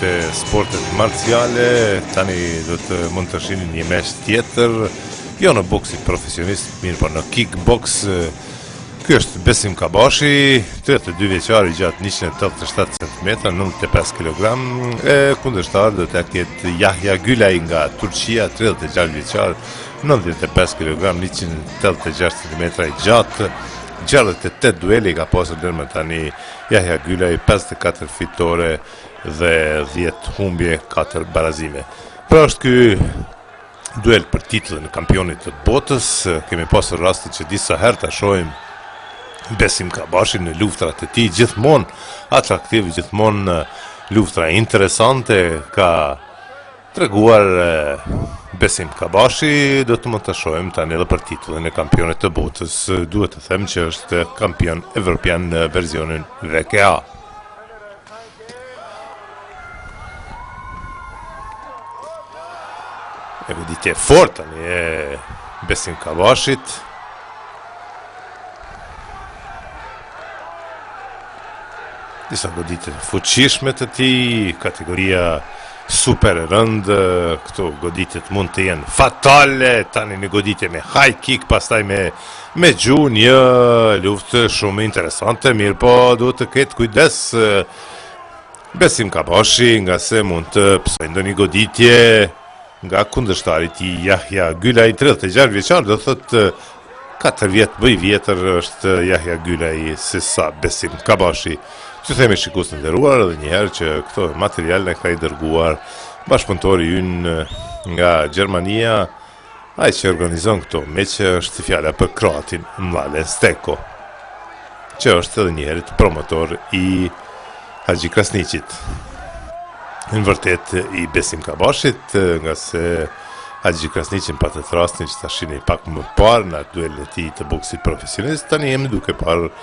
të sportet marciale, tani do të mund të shihni një mesh tjetër, jo në boksin profesionist, mirë po në kickbox. Ky është Besim Kabashi, 32 vjeçar i gjatë 187 cm, 95 kg, e kundërshtar do të ketë Yahya Gülay nga Turqia, 36 vjeçar, 95 kg, 186 cm i gjatë. 68 dueli ka pasur deri më tani Yahya Gülay, 54 fitore dhe 10 humbje, 4 barazime. Pra është ky duel për titullin e kampionit të botës. Kemi pasur raste që disa herë ta shohim Besim Kabashi në luftrat e tij, gjithmonë atraktiv, gjithmonë luftra interesante ka treguar Besim Kabashi. Do të mund të shohim tani edhe për titullin e kampionit të botës. Duhet të them që është kampion evropian në versionin VKA. E goditje fort tani e Besim Kabashit. Disa goditje të fuqishme të tij, kategoria super e rëndë, këto goditjet mund të jenë fatale, tani një goditje me high kick, pastaj me gju, një luftë shumë interesante, mirë po duhet të ketë kujdes Besim Kabashi, nga se mund të psoj ndonjë goditje nga kundërshtari i tij Yahya Gülay, 36 vjeçar, do thotë 4 vjet më i vjetër është Yahya Gülay se sa Besim Kabashi. Që themi shikues të nderuar edhe një herë që këto material në ka i dërguar bashkëpunëtori ynë nga Gjermania, ai që organizon këto meqe është fjala për kroatin Mladen Steko, që është edhe një herë promotor i Haxhi Krasniqit. Në vërtet i Besim Kabashit, nga se Haxhi Krasniqin patët rastin që ta shihni pak më parë në duelin e tij të boksit profesionist, tani jemi duke parë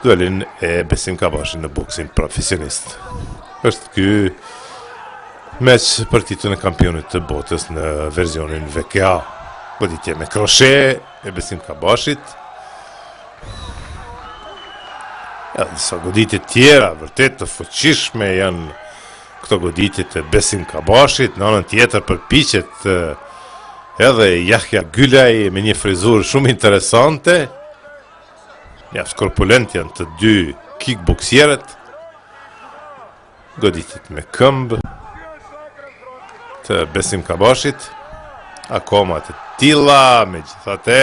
duelin e Besim Kabashi në boksin profesionist. Është ky meç për titullin e kampionit të botës në versionin VKA. Goditje me kroshe e Besim Kabashit. Disa goditje tjera vërtet të fuqishme janë këto goditje të Besim Kabashit. Në anën tjetër përpiqet edhe Yahya Gülay me një frizurë shumë interesante. Mjaft korpulent janë të dy kickboksierët. Goditjet me këmbë të Besim Kabashit, akoma të tilla, megjithatë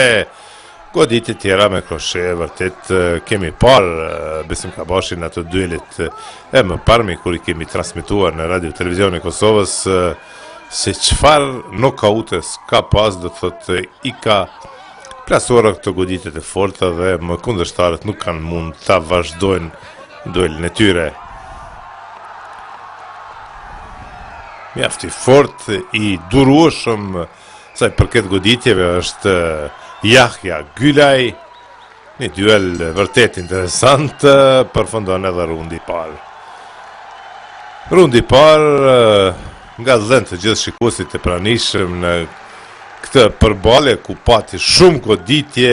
goditje tjera me kroshe. Vërtet kemi parë Besim Kabashin në ato duelet e mëparme kur i kemi transmituar në radio televizion e Kosovës, se çfarë nokautes ka pas, do thotë i ka plasuar këto goditjet e forta dhe më kundërshtarët nuk kanë mund ta vazhdojnë duelin e tyre. Mjaft i fort, i durueshëm sa i përket goditjeve është Yahya Gülay. Një duel vërtet interesant, përfundon edhe rundi i parë. Rundi i parë nga dhënë të gjithë shikuesit e pranishëm në këtë përballje ku pati shumë goditje,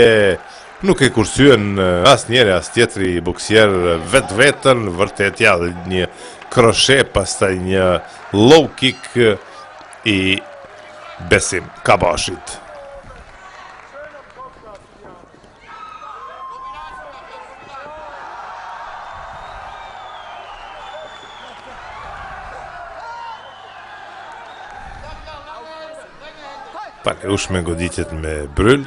nuk e kursyen asnjëri as tjetri boksier vetveten, vërtet ja një kroshe, pastaj një low kick i Besim Kabashit. Paleushme goditjet me bryll.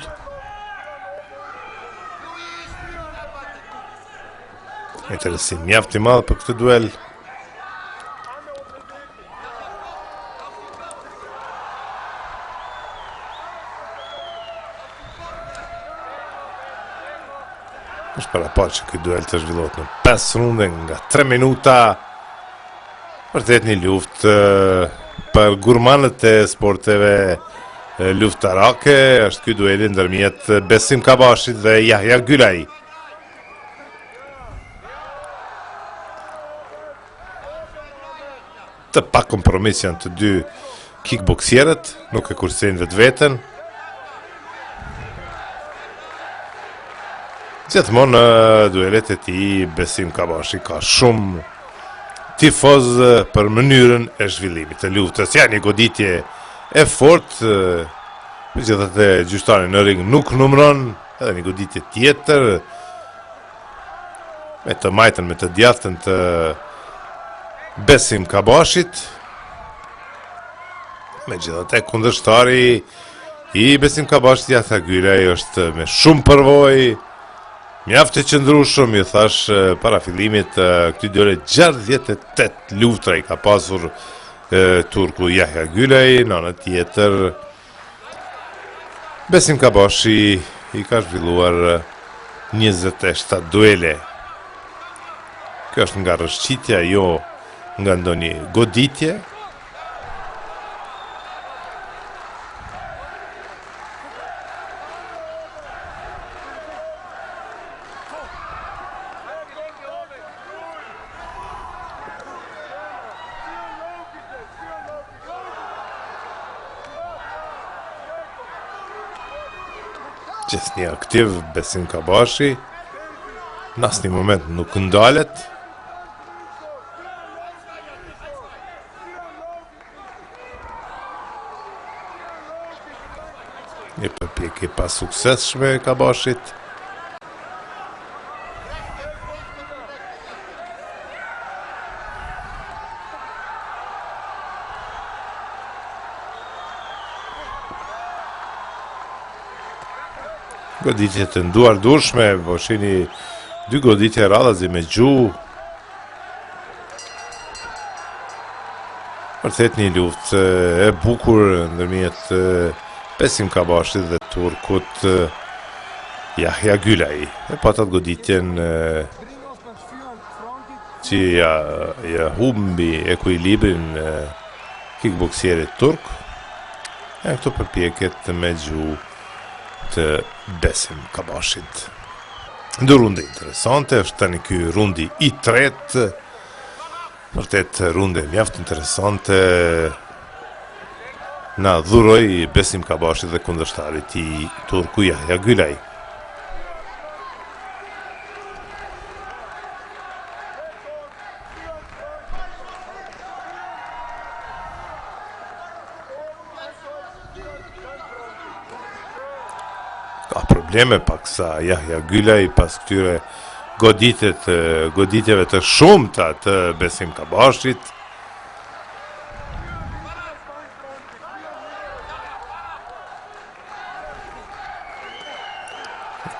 Interesim mjaft i madh për këtë duel. Është parapar që këtë duel të zhvillohet në 5 runde nga 3 minuta. Vërtet një luftë për gurmanët e sporteve luftarake. Është ky dueli ndërmjet Besim Kabashit dhe Yahya Gülay. Të pa kompromis janë të dy kickboksierët, nuk e kursejnë vetveten. Gjithmonë duelet e tij Besim Kabashi ka shumë tifoz për mënyrën e zhvillimit të luftës. Ja një goditje e fort, megjithatë gjyqtari në ring nuk numëron, edhe një goditje tjetër me të majtën me të djathtën të Besim Kabashit. Megjithatë kundërshtari i Besim Kabashit Yahya Gylaj është me shumë përvojë, mjaft e qëndrueshëm, ju thash para fillimit këtij dyre 68 luftra i ka pasur turku Yahya Gylaj, në anën tjetër Besim Kabashi i ka zhvilluar 27 duele. Kjo është nga rrëshqitja, jo nga ndonjë goditje. Gjithë një aktiv Besim Kabashi, në asnjë moment nuk ndalet. Një përpjekje pa suksesshme e Kabashit. Goditje të nduar durshme, po shihni dy goditje radhazi me gjuhë. Vërtet një luftë e bukur ndërmjet Besim Kabashit dhe turkut Yahya Gylaj. E patat goditjen që ja humbi ekuilibrin kickboxerit turk. E këto përpjekjet me gjuhë të Besim Kabashit. Dy runde interesante, është tani ky rundi i tretë. Vërtet runde mjaft interesante. Na dhuroi Besim Kabashit dhe kundërshtarit i turku Yahya Gylaj. Ka probleme paksa Yahya Gylaj pas këtyre goditjeve të shumta të Besim Kabashit.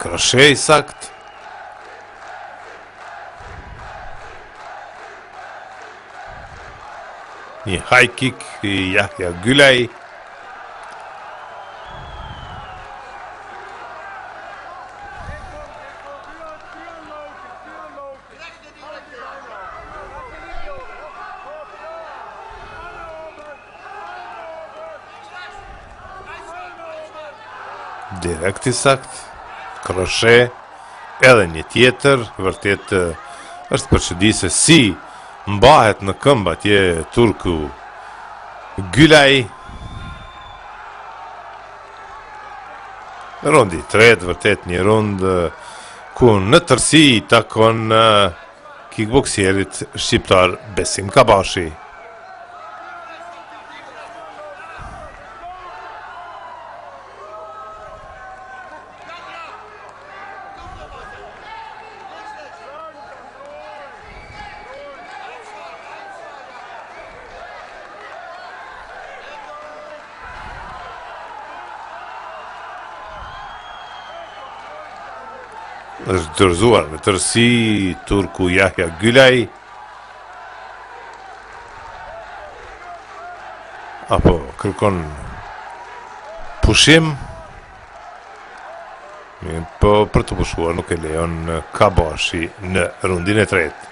Kroshe i sakt. Një high kick i Yahya Gylaj. Direkt i sakt. Kroshe, edhe një tjetër, vërtet është për çudi se si mbahet në këmbë atje turku Gylaj. Rundi i tretë, vërtet një rund ku në tërësi takon kickboxerit shqiptar Besim Kabashi. Është dorëzuar në tërësi turku Yahya Gylaj. Apo kërkon pushim. Po për të pushuar nuk e lejon Kabashi në rundin e tretë.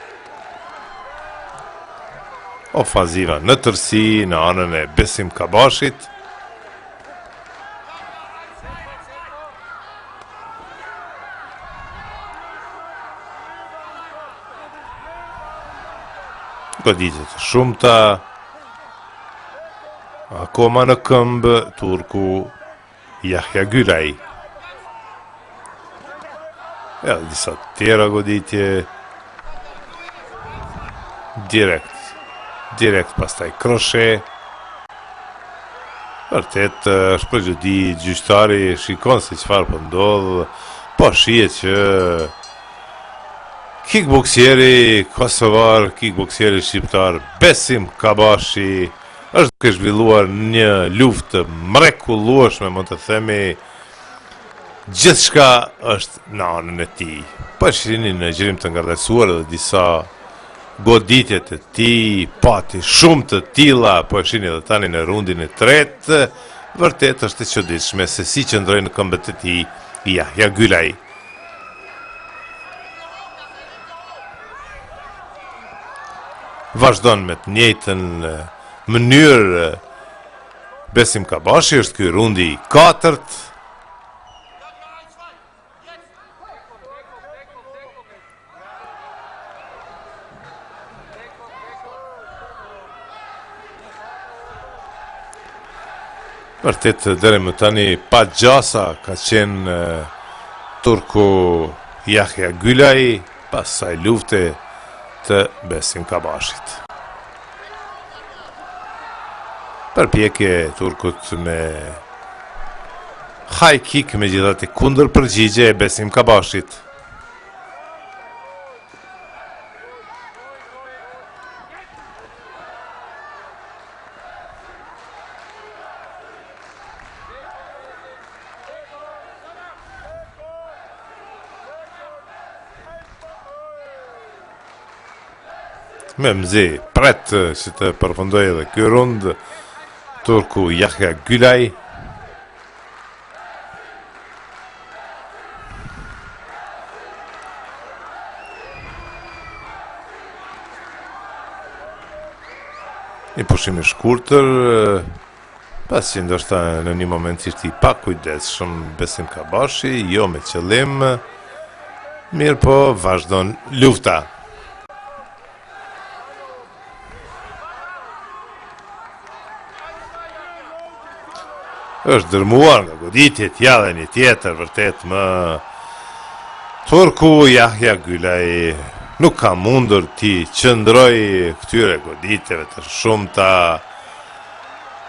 Ofanziva në tërësi në anën e Besim Kabashit. Goditje të shumta, akoma në këmbë turku Yahya Gylaj. Edhe disa tjera goditje direkt direkt pastaj kroshe. Vërtet është përgjudi gjyqtari, shikon se çfarë po ndodh, po shihet që kickboksieri kosovar, kickboksieri shqiptar Besim Kabashi është duke zhvilluar një luftë mrekullueshme, mund të themi. Gjithçka është në anën e tij. Po shihni në gjërim të ngardacuar edhe disa goditjet e tij, pati shumë të tilla, po shihni edhe tani në rundin e tretë, vërtet është e çuditshme se si qëndroi në këmbët e tij Yahya Gülay. Vazhdon me të njëjtën mënyrë Besim Kabashi, është ky rundi i katërt. Vërtet deri më tani pa gjasa ka qenë turku Yahya Gülay pas saj lufte të Besim Kabashit. Përpjekje turkut me high kick, megjithatë kundër përgjigje e Besim Kabashit. Me mzi pret që të përfundoj edhe ky rund turku Yahya Gülay. Një pushim i shkurtër, pas që ndoshta në një moment ishte i pa kujdesshëm Besim Kabashi, jo me qëllim, mirë po vazhdon lufta. Është dërmuar nga goditje tja dhe një tjetër, vërtet më turku Yahya Gülay nuk ka mundur ti qëndroj këtyre goditjeve të shumta.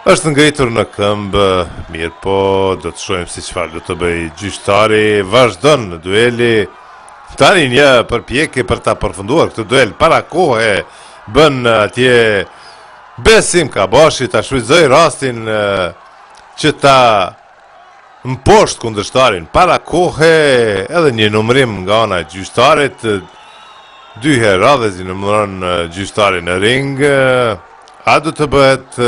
Është ngritur në këmbë, mirë po do të shohim si çfarë do të bëj gjyqtari. Vazhdon në dueli. Tani një përpjekje për ta përfunduar këtë duel para kohe bën atje Besim Kabashi, ta shfrytëzoi rastin që ta mposht kundërshtarin para kohe, edhe një numërim nga ana e gjyqtarit, 2 herë radhës i numëron gjyqtarin në ring. A do të bëhet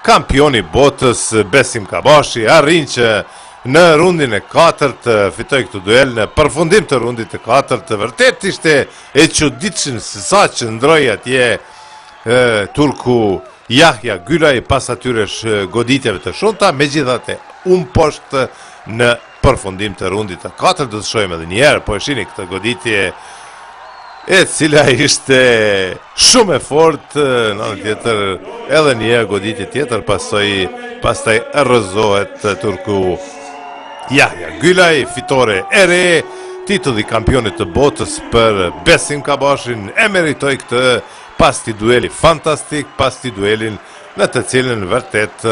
kampioni botës Besim Kabashi, arrin që në rundin e 4 fitoi këtë duel. Në përfundim të rundit të 4 vërtet ishte e çuditshëm se sa qëndroi atje turku Yahya Gülay pas atyre goditjeve të shumta, megjithatë poshtë në përfundim të rundit të 4. Do të shohim edhe një herë, po e shihni këtë goditje e cila ishte shumë e fortë, në anën tjetër edhe një goditje tjetër, pastaj rrëzohet turku Yahya Gülay, fitore e re, titulli kampionit të botës për Besim Kabashin. E meritoi këtë pas ti dueli fantastik, pas ti duelin në të cilën vërtet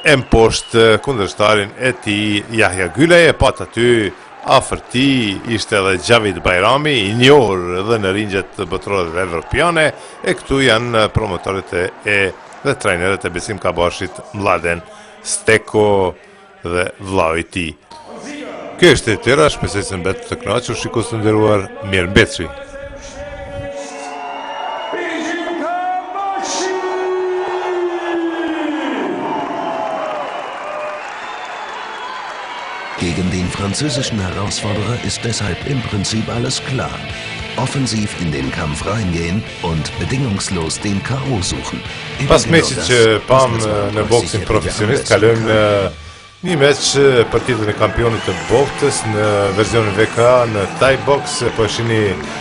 e mposht kundërshtarin e tij Yahya Gülay. E pat aty afër tij ishte edhe Xhavid Bajrami, i njohur edhe në ringjet botërore dhe evropiane, e këtu janë promotorët dhe trajnerët e Besim Kabashit, Mladen Steko dhe vllau i tij. Kjo është e tjera, shpresoj se mbet të kënaqur shikues të nderuar, mirëmbëjtje. Gegen den französischen Herausforderer ist deshalb im Prinzip alles klar. Offensiv in den Kampf reingehen und bedingungslos den K.O. suchen. Pas meqit që pam në boksin profesionist, kalojmë në një meq për titullin e kampionit të botës në versionin VK në Thai Box. Po shihni